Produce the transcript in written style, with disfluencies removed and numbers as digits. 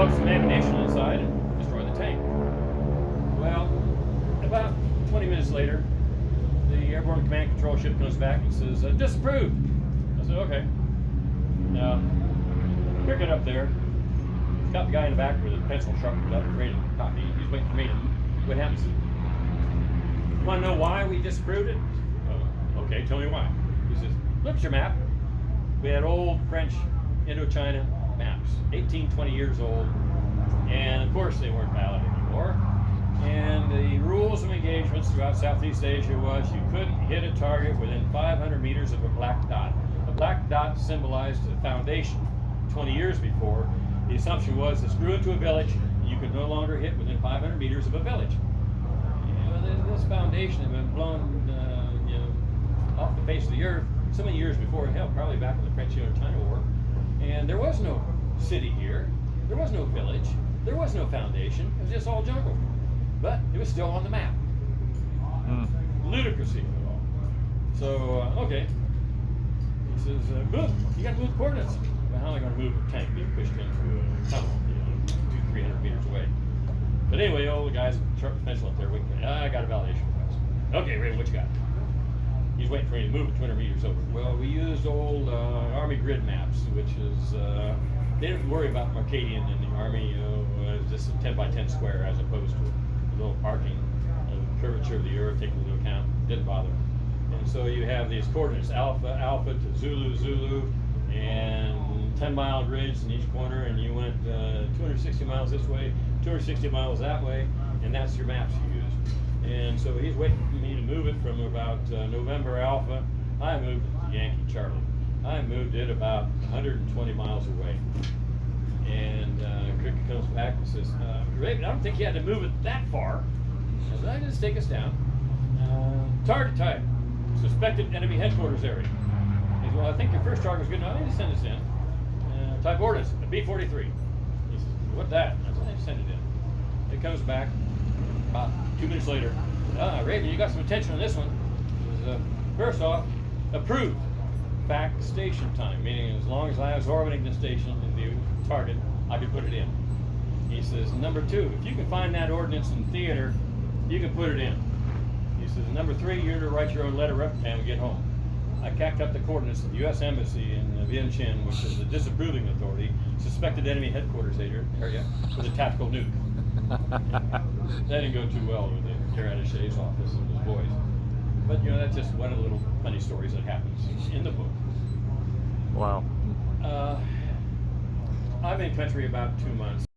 dump some ammunition inside and destroy the tank. Well, about 20 minutes later, the airborne command control ship comes back and says, disapproved. I said, okay. Now, pick it up there. He's got the guy in the back with a pencil sharpened up, ready to copy. He's waiting for me to, what happens? You want to know why we disapproved it? Okay, tell me why. He says, look at your map. We had old French Indochina maps, 18, 20 years old, and of course they weren't valid anymore. And the rules of engagements throughout Southeast Asia was you couldn't hit a target within 500 meters of a black dot. A black dot symbolized the foundation. 20 years before, the assumption was this grew into a village, and you could no longer hit within 500 meters of a village. This foundation had been blown off the face of the earth so many years before, hell, probably back in the French Indochina War. And there was no city here, there was no village, there was no foundation, it was just all jungle. But it was still on the map. Ludicrousy of it all. So, okay. He says, move, you gotta move the coordinates. Well, how am I gonna move a tank being pushed into a tunnel, 200-300 meters away? But anyway, all the guys sharp the pencil up there, I got a validation request. Okay, Raven, what you got? He's waiting for me to move it 200 meters over. Well, we used old Army grid maps, which is, they didn't worry about Mercadian in the Army, it's just a 10 by 10 square as opposed to a little arcing curvature of the earth taken into account. Didn't bother. And so you have these coordinates, alpha, alpha to Zulu, Zulu, and 10-mile grids in each corner, and you went 260 miles this way, 260 miles that way, and that's your maps you use. And so he's waiting for me to move it from about November Alpha. I moved it to Yankee Charlie. I moved it about 120 miles away. And Cricket comes back and says, Raven, I don't think you had to move it that far. I said, just take us down. Target type, suspected enemy headquarters area. He says, well, I think your first target was good enough. I need to send this in. Type ordnance, a B-43. He says, what that? I said, I send it in. It comes back about 2 minutes later. Raven, you got some attention on this one. He says, first off, approved FAC station time, meaning as long as I was orbiting the station, the target, I could put it in. He says, number two, if you can find that ordnance in theater, you can put it in. He says, number three, you're to write your own letter up and get home. I cacked up the coordinates of the U.S. Embassy in Vientiane, which is the disapproving authority, suspected enemy headquarters area with a tactical nuke. That didn't go too well with the Care Attache's office and his boys. But that's just one of the little funny stories that happens in the book. Wow. I'm in country about 2 months.